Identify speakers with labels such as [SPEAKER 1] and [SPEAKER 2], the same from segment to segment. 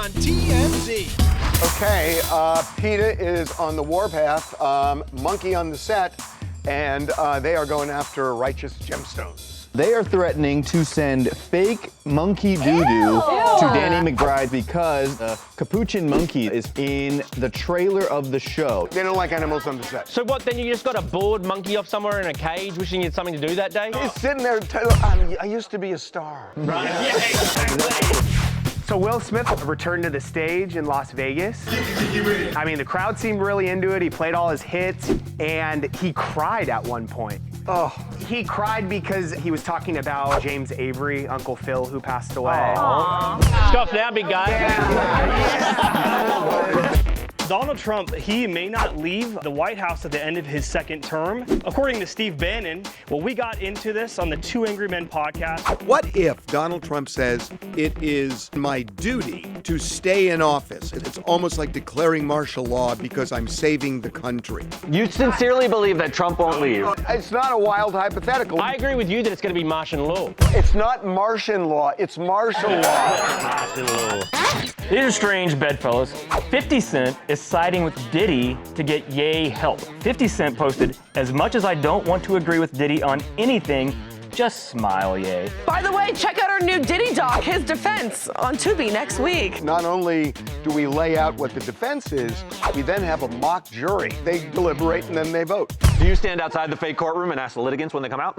[SPEAKER 1] on TMZ.
[SPEAKER 2] Okay, PETA is on the warpath, Monkey on the set, and they are going after Righteous Gemstones.
[SPEAKER 3] They are threatening to send fake monkey doo-doo to Danny McBride because the capuchin monkey is in the trailer of the show.
[SPEAKER 2] They don't like animals on the set.
[SPEAKER 4] So what, then you just got a bored monkey off somewhere in a cage wishing you had something to do that day?
[SPEAKER 2] He's sitting there, I used to be a star.
[SPEAKER 4] Right, yeah, exactly.
[SPEAKER 5] So Will Smith returned to the stage in Las Vegas. I mean, the crowd seemed really into it. He played all his hits, and he cried at one point.
[SPEAKER 2] Oh.
[SPEAKER 5] He cried because he was talking about James Avery, Uncle Phil, who passed away.
[SPEAKER 4] Stop now, big guy.
[SPEAKER 6] Donald Trump, he may not leave the White House at the end of his second term. According to Steve Bannon, well, we got into this on the Two Angry Men podcast.
[SPEAKER 1] What if Donald Trump says it is my duty to stay in office? It's almost like declaring martial law because I'm saving the country.
[SPEAKER 7] You sincerely believe that Trump won't leave?
[SPEAKER 2] It's not a wild hypothetical.
[SPEAKER 4] I agree with you that it's going to be Martian law.
[SPEAKER 2] It's not Martian law, it's martial law.
[SPEAKER 4] Martian law.
[SPEAKER 8] These are strange bedfellows. 50 Cent is siding with Diddy to get Ye help. 50 Cent posted, "As much as I don't want to agree with Diddy on anything, just smile, Ye."
[SPEAKER 9] By the way, check out our new Diddy doc, His Defense, on Tubi next week.
[SPEAKER 2] Not only do we lay out what the defense is, we then have a mock jury. They deliberate and then they vote.
[SPEAKER 7] Do you stand outside the fake courtroom and ask the litigants when they come out?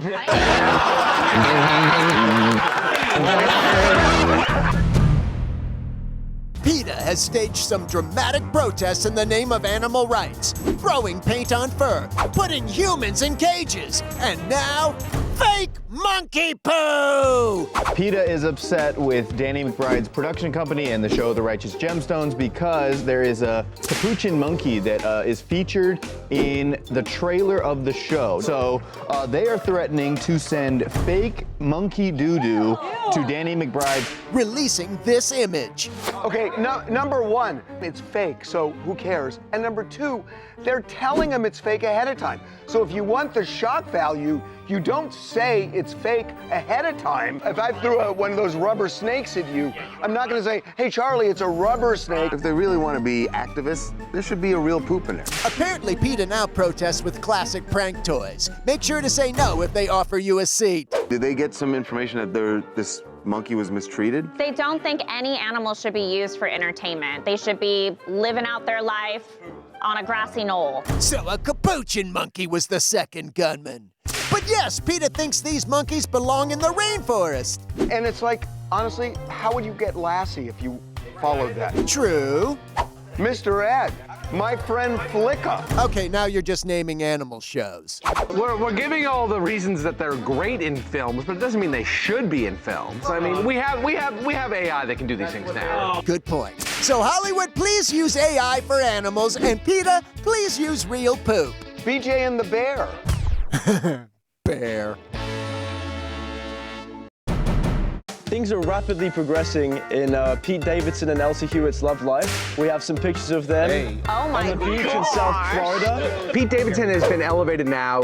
[SPEAKER 1] PETA has staged some dramatic protests in the name of animal rights, throwing paint on fur, putting humans in cages, and now, fake monkey poo!
[SPEAKER 3] PETA is upset with Danny McBride's production company and the show The Righteous Gemstones because there is a capuchin monkey that is featured in the trailer of the show. So they are threatening to send fake monkey doo-doo to Danny McBride.
[SPEAKER 1] Releasing this image.
[SPEAKER 2] Okay, number one, it's fake, so who cares? And number two, they're telling them it's fake ahead of time. So if you want the shock value, you don't say it's fake ahead of time. If I threw one of those rubber snakes at you, I'm not gonna say, hey Charlie, it's a rubber snake.
[SPEAKER 10] If they really want to be activists, there should be a real poop in there.
[SPEAKER 1] Apparently, PETA now protests with classic prank toys. Make sure to say no if they offer you a seat.
[SPEAKER 10] Did they get some information that this monkey was mistreated?
[SPEAKER 11] They don't think any animal should be used for entertainment. They should be living out their life on a grassy knoll.
[SPEAKER 1] So a capuchin monkey was the second gunman. But yes, PETA thinks these monkeys belong in the rainforest.
[SPEAKER 2] And it's like, honestly, how would you get Lassie if you followed that?
[SPEAKER 1] True.
[SPEAKER 2] Mr. Ed, my friend Flicka.
[SPEAKER 1] Okay, now you're just naming animal shows.
[SPEAKER 7] We're giving all the reasons that they're great in films, but it doesn't mean they should be in films. I mean, we have AI that can do these things now.
[SPEAKER 1] Good point. So Hollywood, please use AI for animals, and PETA, please use real poop.
[SPEAKER 2] BJ and the Bear.
[SPEAKER 1] Bear.
[SPEAKER 12] Things are rapidly progressing in Pete Davidson and Elsie Hewitt's love life. We have some pictures of them on the beach in South Florida.
[SPEAKER 7] Pete Davidson has been elevated now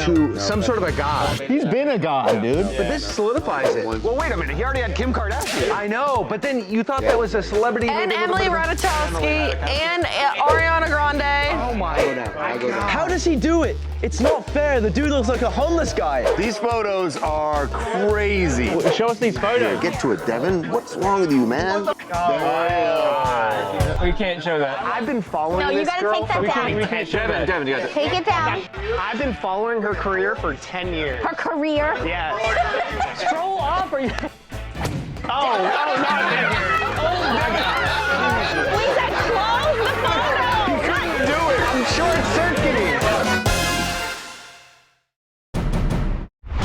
[SPEAKER 7] to some sort of a god.
[SPEAKER 3] He's been a god, dude.
[SPEAKER 7] But this solidifies it. Well, wait a minute. He already had Kim Kardashian. I know, but then you thought that was a celebrity.
[SPEAKER 9] And Emily Ratajkowski and Ariana Grande.
[SPEAKER 7] Oh my God.
[SPEAKER 12] How does he do it? It's not fair. The dude looks like a homeless guy.
[SPEAKER 10] These photos are crazy.
[SPEAKER 4] Show us these photos.
[SPEAKER 10] Get to it, Devin. What's wrong with you, man?
[SPEAKER 4] We can't show that.
[SPEAKER 5] I've been following
[SPEAKER 11] No, you
[SPEAKER 5] this
[SPEAKER 11] gotta
[SPEAKER 5] girl.
[SPEAKER 11] take that down.
[SPEAKER 4] We can't show that.
[SPEAKER 7] Devin, you got
[SPEAKER 11] Take it down.
[SPEAKER 5] I've been following her career for 10 years.
[SPEAKER 11] Her career.
[SPEAKER 5] Yes.
[SPEAKER 4] Scroll up or you...
[SPEAKER 5] Oh, not there.
[SPEAKER 11] We said close the photo.
[SPEAKER 5] You couldn't do it. I'm short-circuiting.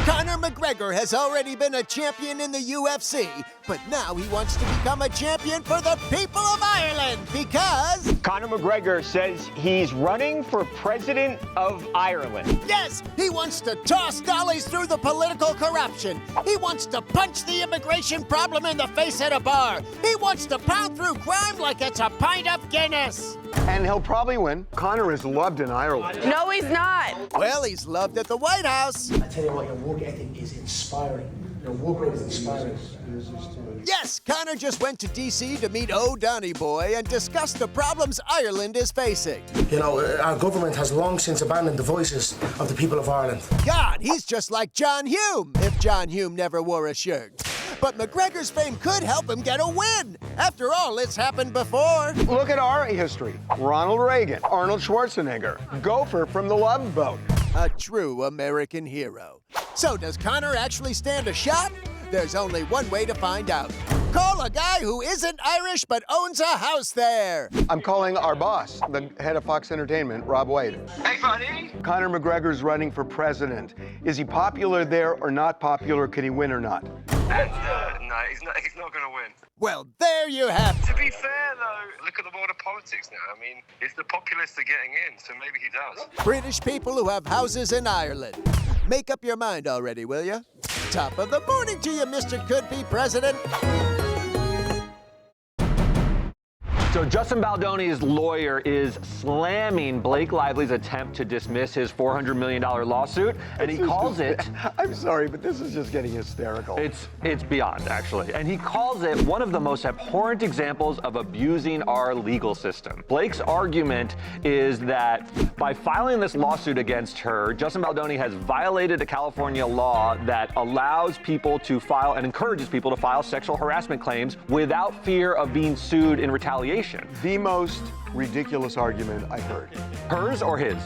[SPEAKER 1] Conor McGregor has already been a champion in the UFC, but now he wants to become a champion for the people of Ireland because...
[SPEAKER 5] Conor McGregor says he's running for president of Ireland.
[SPEAKER 1] Yes, he wants to toss dollies through the political corruption. He wants to punch the immigration problem in the face at a bar. He wants to pound through crime like it's a pint of Guinness.
[SPEAKER 2] And he'll probably win. Conor is loved in Ireland.
[SPEAKER 9] No, he's not.
[SPEAKER 1] Well, he's loved at the White House.
[SPEAKER 13] I tell you what, your work ethic is inspiring.
[SPEAKER 1] Yes, Conor just went to D.C. to meet O'Donny Boy and discuss the problems Ireland is facing.
[SPEAKER 13] You know, our government has long since abandoned the voices of the people of Ireland.
[SPEAKER 1] God, he's just like John Hume, if John Hume never wore a shirt. But McGregor's fame could help him get a win. After all, it's happened before.
[SPEAKER 2] Look at our history. Ronald Reagan, Arnold Schwarzenegger, Gopher from the Love Boat.
[SPEAKER 1] A true American hero. So does Conor actually stand a shot? There's only one way to find out. Call a guy who isn't Irish but owns a house there.
[SPEAKER 2] I'm calling our boss, the head of Fox Entertainment, Rob Wade.
[SPEAKER 14] Hey, buddy.
[SPEAKER 2] Conor McGregor's running for president. Is he popular there or not popular? Can he win or not?
[SPEAKER 14] No, he's not going to win.
[SPEAKER 1] Well, there you have it.
[SPEAKER 14] To be fair, though, look at the world of politics now. I mean, it's the populists are getting in, so maybe he does.
[SPEAKER 1] British people who have houses in Ireland. Make up your mind already, will you? Top of the morning to you, Mr. Could-Be President.
[SPEAKER 7] So Justin Baldoni's lawyer is slamming Blake Lively's attempt to dismiss his $400 million lawsuit, and he calls it...
[SPEAKER 2] I'm sorry, but this is just getting hysterical.
[SPEAKER 7] It's beyond, actually. And he calls it one of the most abhorrent examples of abusing our legal system. Blake's argument is that by filing this lawsuit against her, Justin Baldoni has violated a California law that allows people to file and encourages people to file sexual harassment claims without fear of being sued in retaliation.
[SPEAKER 2] The most ridiculous argument I've heard.
[SPEAKER 7] Hers or his?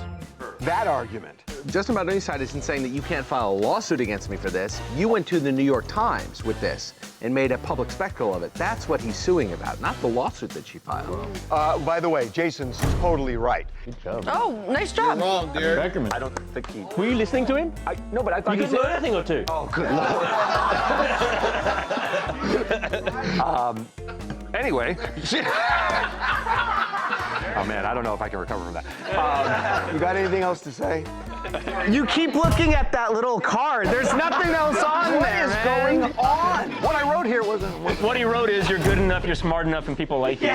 [SPEAKER 2] That argument.
[SPEAKER 7] Justin Baldoni's side isn't saying that you can't file a lawsuit against me for this. You went to the New York Times with this and made a public spectacle of it. That's what he's suing about, not the lawsuit that she filed.
[SPEAKER 2] By the way, Jason's totally right.
[SPEAKER 3] Good job.
[SPEAKER 9] Oh, nice job.
[SPEAKER 3] You're wrong, dear.
[SPEAKER 7] I don't think he...
[SPEAKER 8] Were you listening to him?
[SPEAKER 7] No, but I thought
[SPEAKER 8] you could learn a thing or two.
[SPEAKER 7] Oh, good Lord. Anyway. Oh, man, I don't know if I can recover from that.
[SPEAKER 2] You got anything else to say?
[SPEAKER 5] You keep looking at that little card. There's nothing else on there.
[SPEAKER 2] What is going on? What I wrote here wasn't...
[SPEAKER 8] What he wrote is, you're good enough, you're smart enough, and people like you.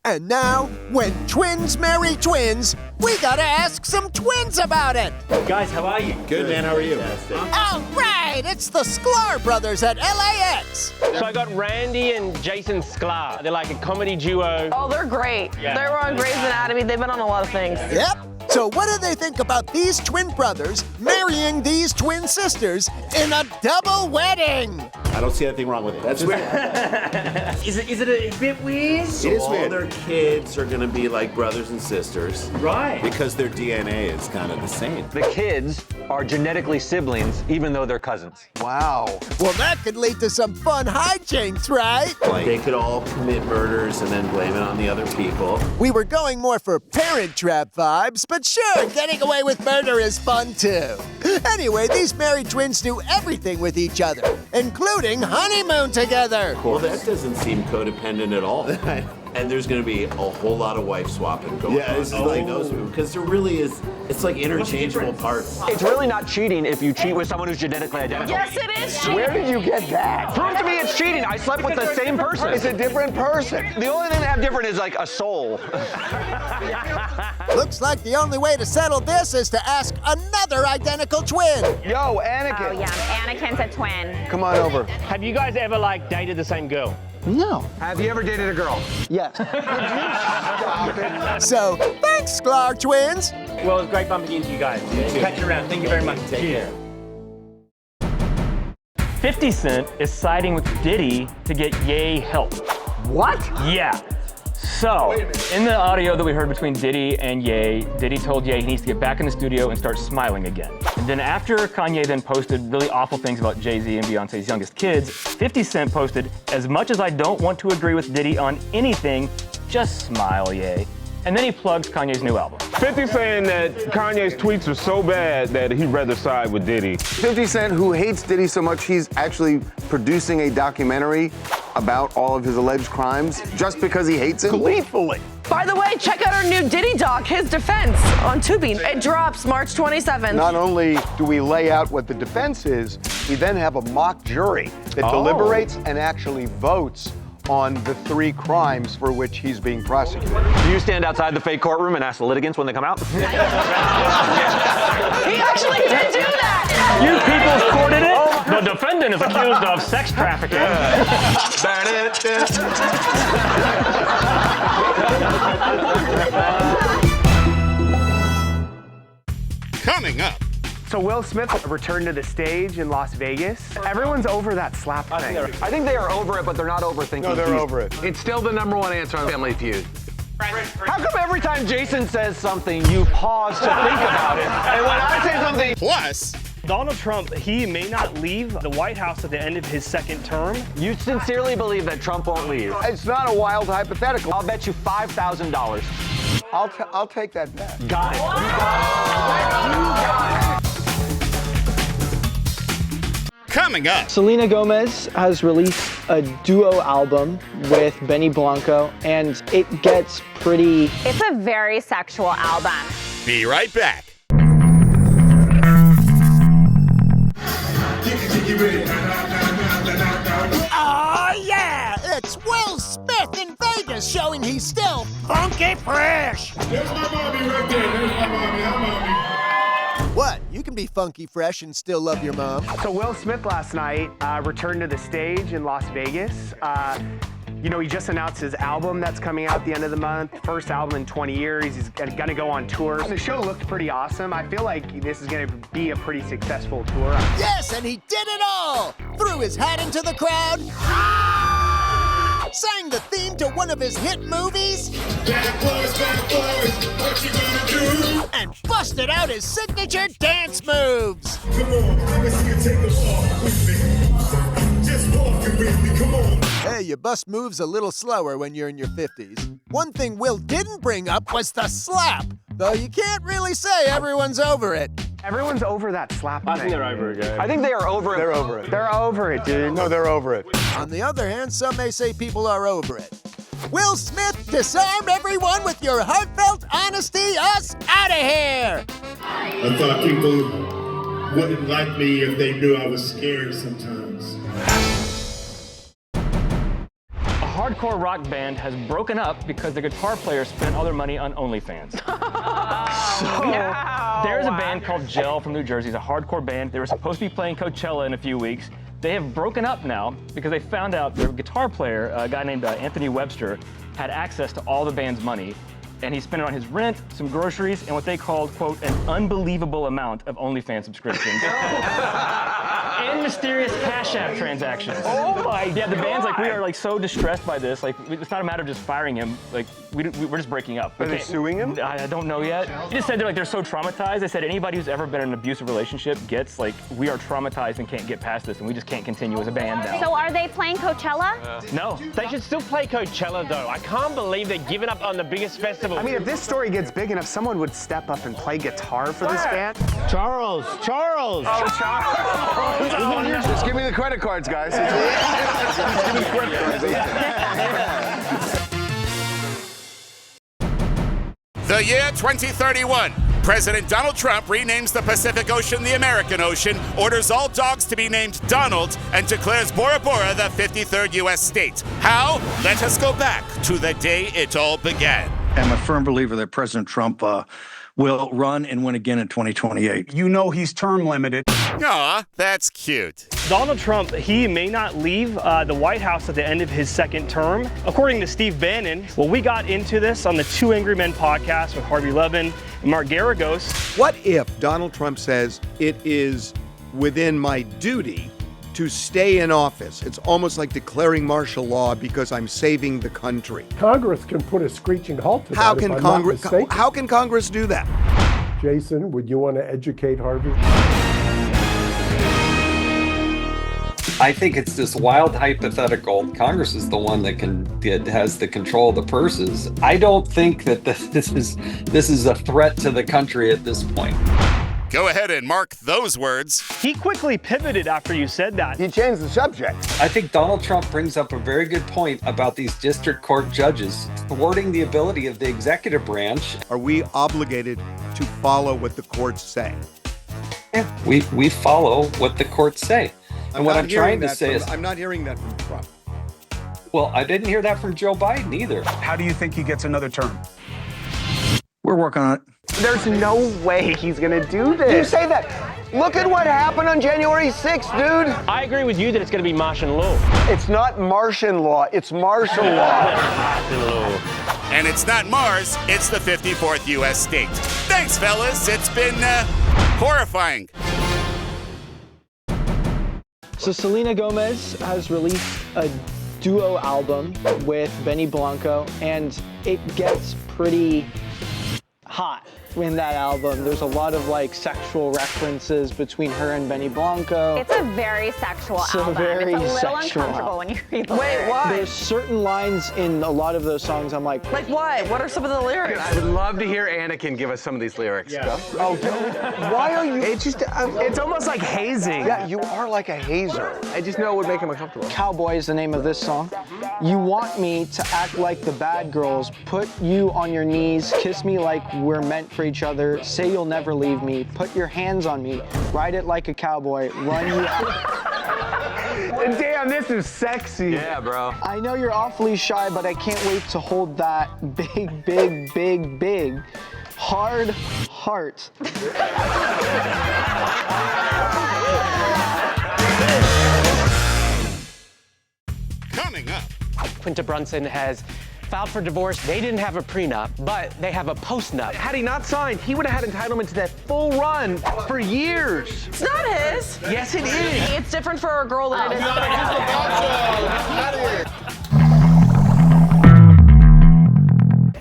[SPEAKER 1] And now, when twins marry twins, we gotta ask some twins about it.
[SPEAKER 8] Guys, how are you?
[SPEAKER 15] Good, man. How are you?
[SPEAKER 1] All right, it's the Sklar brothers at LAX.
[SPEAKER 4] So I got Randy and Jason Sklar. They're like a comedy duo.
[SPEAKER 9] Oh, they're great.
[SPEAKER 4] Yeah.
[SPEAKER 9] They were on Grey's Anatomy. They've been on a lot of things.
[SPEAKER 1] Yep. So what do they think about these twin brothers marrying these twin sisters in a double wedding?
[SPEAKER 15] I don't see anything wrong with it. That's weird.
[SPEAKER 8] Is it a bit weird?
[SPEAKER 15] So all their kids are going to be like brothers and sisters.
[SPEAKER 8] Right.
[SPEAKER 15] Because their DNA is kind of the same.
[SPEAKER 7] The kids are genetically siblings, even though they're cousins.
[SPEAKER 2] Wow.
[SPEAKER 1] Well, that could lead to some fun hijinks, right?
[SPEAKER 15] Like they could all commit murders and then blame it on the other people.
[SPEAKER 1] We were going more for Parent Trap vibes, but sure, getting away with murder is fun too. Anyway, these married twins do everything with each other, including honeymoon together.
[SPEAKER 15] Well, that doesn't seem codependent at all. And there's going to be a whole lot of wife swapping going on. This is like those, because there really is, it's like interchangeable parts.
[SPEAKER 7] It's really not cheating if you cheat with someone who's genetically identical.
[SPEAKER 9] Yes, it is cheating.
[SPEAKER 2] Where did you get that?
[SPEAKER 7] Prove to me it's cheating. I slept with the same person.
[SPEAKER 2] It's a different person.
[SPEAKER 7] The only thing they have different is like a soul.
[SPEAKER 1] Looks like the only way to settle this is to ask another identical twin.
[SPEAKER 2] Yo, Anakin.
[SPEAKER 11] Oh, yeah. Anakin's a twin.
[SPEAKER 2] Come on over.
[SPEAKER 4] Have you guys ever, like, dated the same girl?
[SPEAKER 2] No.
[SPEAKER 7] Have you ever dated a girl?
[SPEAKER 2] Yes. Stop it.
[SPEAKER 1] So, thanks, Sklar twins.
[SPEAKER 8] Well, it was great bumping into you guys. Catch you around. Thank you very much. Cheers. 50 Cent is siding with Diddy to get Ye help.
[SPEAKER 5] What?
[SPEAKER 8] Yeah. So, in the audio that we heard between Diddy and Ye, Diddy told Ye he needs to get back in the studio and start smiling again. And then after Kanye then posted really awful things about Jay-Z and Beyonce's youngest kids, 50 Cent posted, "As much as I don't want to agree with Diddy on anything, just smile, Ye." And then he plugs Kanye's new album.
[SPEAKER 16] 50 saying that Kanye's tweets are so bad that he'd rather side with Diddy.
[SPEAKER 10] 50 Cent, who hates Diddy so much, he's actually producing a documentary about all of his alleged crimes just because he hates him?
[SPEAKER 2] Gleefully.
[SPEAKER 9] By the way, check out our new Diddy doc, His Defense, on Tubi. It drops March 27th.
[SPEAKER 2] Not only do we lay out what the defense is, we then have a mock jury that deliberates and actually votes on the 3 crimes for which he's being prosecuted.
[SPEAKER 7] Do you stand outside the fake courtroom and ask the litigants when they come out?
[SPEAKER 9] He actually did do that.
[SPEAKER 8] You people's courted it? The defendant is accused of sex trafficking.
[SPEAKER 17] Coming up.
[SPEAKER 5] So Will Smith returned to the stage in Las Vegas. Everyone's over that slap thing.
[SPEAKER 7] I think they are over it, but they're not overthinking.
[SPEAKER 2] No, they're over it.
[SPEAKER 18] It's still the #1 answer on Family Feud.
[SPEAKER 7] How come every time Jason says something, you pause to think about it? And when I say something...
[SPEAKER 17] Plus...
[SPEAKER 6] Donald Trump, he may not leave the White House at the end of his 2nd term.
[SPEAKER 7] You sincerely believe that Trump won't leave?
[SPEAKER 2] It's not a wild hypothetical.
[SPEAKER 7] I'll bet you $5,000.
[SPEAKER 2] I'll take that bet.
[SPEAKER 7] Got it. You got it.
[SPEAKER 17] Coming up.
[SPEAKER 12] Selena Gomez has released a duo album with Benny Blanco, and it gets pretty...
[SPEAKER 11] It's a very sexual album.
[SPEAKER 17] Be right back.
[SPEAKER 1] Oh, yeah! It's Will Smith in Vegas showing he's still funky fresh!
[SPEAKER 14] There's my mommy right there. There's my mommy. Hi, mommy.
[SPEAKER 1] What? You can be funky fresh and still love your mom.
[SPEAKER 5] So Will Smith last night returned to the stage in Las Vegas. You know, he just announced his album that's coming out at the end of the month. First album in 20 years. He's gonna go on tour. The show looked pretty awesome. I feel like this is gonna be a pretty successful tour.
[SPEAKER 1] Yes, and he did it all! Threw his hat into the crowd, sang the theme to one of his hit movies,
[SPEAKER 14] Bad boys, what you gonna do?
[SPEAKER 1] and busted out his signature dance moves.
[SPEAKER 14] Come on, let me see you take the walk with me. Just walking with me, come on.
[SPEAKER 1] Hey, you bust moves a little slower when you're in your 50s. One thing Will didn't bring up was the slap, though you can't really say everyone's over it.
[SPEAKER 5] Everyone's over that slap thing.
[SPEAKER 6] I think they're over it, guys.
[SPEAKER 7] I think they are over it.
[SPEAKER 2] They're over it.
[SPEAKER 5] They're over it, dude.
[SPEAKER 2] No, they're over it.
[SPEAKER 1] On the other hand, some may say people are over it. Will Smith, disarm everyone with your heartfelt honesty. Us out of here!
[SPEAKER 14] I thought people wouldn't like me if they knew I was scared sometimes.
[SPEAKER 8] A hardcore rock band has broken up because the guitar player spent all their money on OnlyFans. There's a band called Gel from New Jersey. It's a hardcore band. They were supposed to be playing Coachella in a few weeks. They have broken up now because they found out their guitar player, a guy named Anthony Webster, had access to all the band's money. And he spent it on his rent, some groceries, and what they called, quote, an unbelievable amount of OnlyFans subscriptions. And mysterious Cash App transactions.
[SPEAKER 7] Oh my
[SPEAKER 8] Yeah, the band's like,
[SPEAKER 7] God.
[SPEAKER 8] we are like so distressed by this. Like, it's not a matter of just firing him. Like, we're just breaking up.
[SPEAKER 5] Are they suing him?
[SPEAKER 8] I don't know yet. He just said they're so traumatized. They said anybody who's ever been in an abusive relationship gets like, we are traumatized and can't get past this, and we just can't continue as a band now.
[SPEAKER 11] So are they playing Coachella?
[SPEAKER 8] No.
[SPEAKER 4] They should still play Coachella, though. I can't believe they're giving up on the biggest festival.
[SPEAKER 5] I mean, if this story gets big enough, someone would step up and play guitar for this band.
[SPEAKER 16] Charles!
[SPEAKER 5] Oh, Charles!
[SPEAKER 10] Just give me the credit cards, guys. Just give me the credit cards.
[SPEAKER 17] The year 2031. President Donald Trump renames the Pacific Ocean the American Ocean, orders all dogs to be named Donald, and declares Bora Bora the 53rd U.S. state. How? Let us go back to the day it all began.
[SPEAKER 19] I'm a firm believer that President Trump will run and win again in 2028.
[SPEAKER 20] You know he's term limited.
[SPEAKER 17] Aw, that's cute.
[SPEAKER 6] Donald Trump, he may not leave the White House at the end of his 2nd term. According to Steve Bannon, well, we got into this on the Two Angry Men podcast with Harvey Levin and Mark Garagos.
[SPEAKER 2] What if Donald Trump says it is within my duty to stay in office? It's almost like declaring martial law because I'm saving the country.
[SPEAKER 21] Congress can put a screeching halt to
[SPEAKER 2] How
[SPEAKER 21] that.
[SPEAKER 2] can Congress do that?
[SPEAKER 21] Jason, would you want to educate Harvey?
[SPEAKER 22] I think it's this wild hypothetical. Congress is the one that has the control of the purses. I don't think that this is a threat to the country at this point.
[SPEAKER 17] Go ahead and mark those words.
[SPEAKER 6] He quickly pivoted after you said that.
[SPEAKER 2] He changed the subject.
[SPEAKER 22] I think Donald Trump brings up a very good point about these district court judges thwarting the ability of the executive branch.
[SPEAKER 2] Are we obligated to follow what the courts say?
[SPEAKER 22] Yeah, we follow what the courts say. And what I'm trying to say is,
[SPEAKER 2] I'm not hearing that from Trump.
[SPEAKER 22] Well, I didn't hear that from Joe Biden either.
[SPEAKER 13] How do you think he gets another term?
[SPEAKER 19] We're working on it.
[SPEAKER 5] There's no way he's gonna do this.
[SPEAKER 2] You say that. Look at what happened on January 6th, dude.
[SPEAKER 4] I agree with you that it's going to be Martian law.
[SPEAKER 2] It's not Martian law, it's martial law.
[SPEAKER 4] Martian law.
[SPEAKER 17] And it's not Mars, it's the 54th U.S. state. Thanks, fellas. It's been horrifying.
[SPEAKER 12] So Selena Gomez has released a duo album with Benny Blanco, and it gets pretty hot in that album. There's a lot of like sexual references between her and Benny Blanco.
[SPEAKER 11] It's a very sexual album.
[SPEAKER 12] Very
[SPEAKER 11] it's a little
[SPEAKER 12] sexual
[SPEAKER 11] uncomfortable when you read the
[SPEAKER 9] Wait,
[SPEAKER 11] lyrics.
[SPEAKER 9] why?
[SPEAKER 12] There's certain lines in a lot of those songs I'm like
[SPEAKER 9] what? What are some of the lyrics?
[SPEAKER 18] I would love to hear Anakin give us some of these lyrics.
[SPEAKER 2] Oh, why are you?
[SPEAKER 5] It's just, it's almost like hazing.
[SPEAKER 2] Yeah, you are like a hazer.
[SPEAKER 5] I just know it would make him uncomfortable.
[SPEAKER 12] Cowboy is the name of this song. You want me to act like the bad girls, put you on your knees, kiss me like we're meant for each other, say you'll never leave me, put your hands on me, ride it like a cowboy, run you out.
[SPEAKER 5] Damn, this is sexy.
[SPEAKER 18] Yeah, bro.
[SPEAKER 12] I know you're awfully shy, but I can't wait to hold that big, big, big, big, hard heart.
[SPEAKER 17] Coming up.
[SPEAKER 20] Quinta Brunson has filed for divorce. They didn't have a prenup, but they have a post-nup.
[SPEAKER 5] Had he not signed, he would have had entitlement to that full run for years.
[SPEAKER 9] It's not his.
[SPEAKER 5] Yes, it is.
[SPEAKER 9] It's different for a girl than it is for a guy.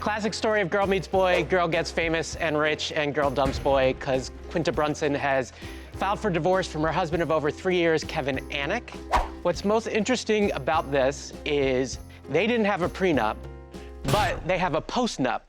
[SPEAKER 20] Classic story of girl meets boy, girl gets famous and rich, and girl dumps boy, because Quinta Brunson has filed for divorce from her husband of over 3 years, Kevin Anik. What's most interesting about this is they didn't have a prenup, but they have a post-nup,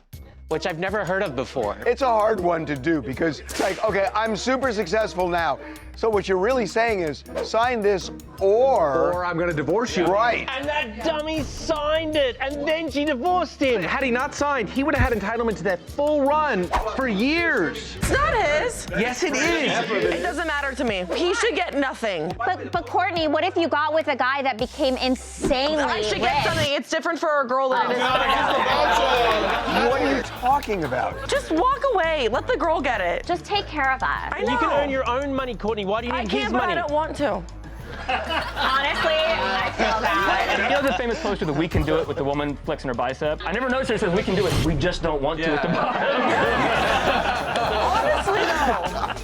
[SPEAKER 20] which I've never heard of before.
[SPEAKER 2] It's a hard one to do because it's like, okay, I'm super successful now. So what you're really saying is sign this or
[SPEAKER 18] I'm gonna divorce you.
[SPEAKER 2] Right.
[SPEAKER 4] And that dummy signed it, and then she divorced him.
[SPEAKER 5] Had he not signed, he would have had entitlement to that full run for years.
[SPEAKER 9] It's not his.
[SPEAKER 5] Yes, it is.
[SPEAKER 9] It doesn't matter to me. He should get nothing.
[SPEAKER 11] But Courtney, what if you got with a guy that became insanely
[SPEAKER 9] I should
[SPEAKER 11] rich?
[SPEAKER 9] get something. It's different for a girl than it is for a guy.
[SPEAKER 2] What are you talking about?
[SPEAKER 9] Just walk away. Let the girl get it.
[SPEAKER 11] Just take care of us.
[SPEAKER 9] I know.
[SPEAKER 4] You can earn your own money, Courtney. Why do you need
[SPEAKER 9] I
[SPEAKER 4] his
[SPEAKER 9] can't, but
[SPEAKER 4] money?
[SPEAKER 9] I don't want to.
[SPEAKER 11] Honestly, I feel that.
[SPEAKER 8] You know the famous poster that we can do it with the woman flexing her bicep? I never noticed it says we can do it. We just don't want to at the bottom.
[SPEAKER 9] Honestly, no.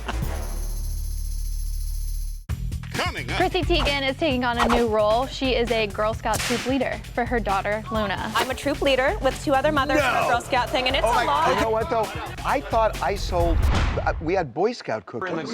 [SPEAKER 17] Coming up.
[SPEAKER 23] Chrissy Teigen is taking on a new role. She is a Girl Scout troop leader for her daughter, Luna.
[SPEAKER 24] I'm a troop leader with 2 other mothers for a Girl Scout thing, and it's a lot.
[SPEAKER 2] You know what though? I thought I sold. We had Boy Scout cookies.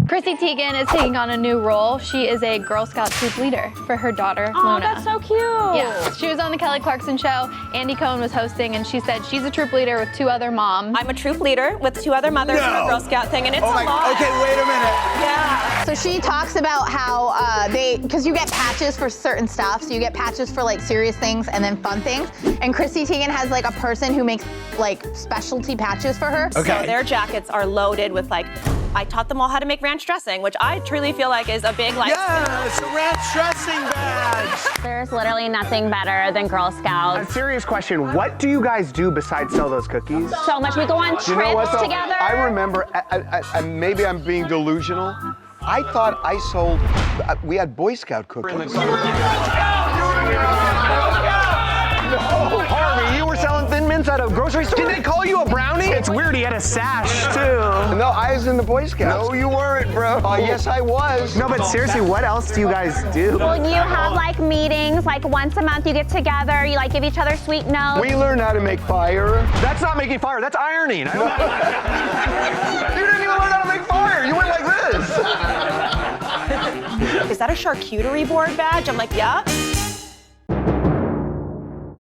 [SPEAKER 23] Chrissy Teigen is taking on a new role. She is a Girl Scout troop leader for her daughter, Luna.
[SPEAKER 11] Oh, that's so cute.
[SPEAKER 23] Yeah, she was on the Kelly Clarkson show. Andy Cohen was hosting, and she said she's a troop leader with 2 other moms.
[SPEAKER 24] I'm a troop leader with 2 other mothers for a Girl Scout thing, and it's a lot.
[SPEAKER 2] Okay, wait a minute.
[SPEAKER 24] Yeah.
[SPEAKER 25] So she talks about how because you get patches for certain stuff, so you get patches for like serious things and then fun things. And Chrissy Teigen has like a person who makes like specialty patches for her.
[SPEAKER 24] So their jackets are loaded with like, I taught them all how to make ranch dressing, which I truly feel like is a big like.
[SPEAKER 2] Yeah, it's a ranch dressing badge.
[SPEAKER 11] There's literally nothing better than Girl
[SPEAKER 5] A
[SPEAKER 11] Scouts.
[SPEAKER 5] serious question, what do you guys do besides sell those cookies?
[SPEAKER 11] So much. We go on trips
[SPEAKER 2] You know what though?
[SPEAKER 11] together.
[SPEAKER 2] I remember, maybe I'm being delusional. I thought I sold. We had Boy Scout cookies.
[SPEAKER 5] Harvey, you were selling Thin Mints at a grocery store? Did they call you a brownie? It's weird, he had a sash too.
[SPEAKER 2] No, I was in the Boy Scouts.
[SPEAKER 10] No, you weren't, bro.
[SPEAKER 2] Yes, I was.
[SPEAKER 5] No, but seriously, what else do you guys do?
[SPEAKER 11] Well, you have like meetings, like once a month you get together, you like give each other sweet notes.
[SPEAKER 2] We learned how to make fire.
[SPEAKER 18] That's not making fire, that's ironing.
[SPEAKER 2] You didn't even learn how to make fire. You went like this.
[SPEAKER 24] Is that a charcuterie board badge? I'm like, yeah.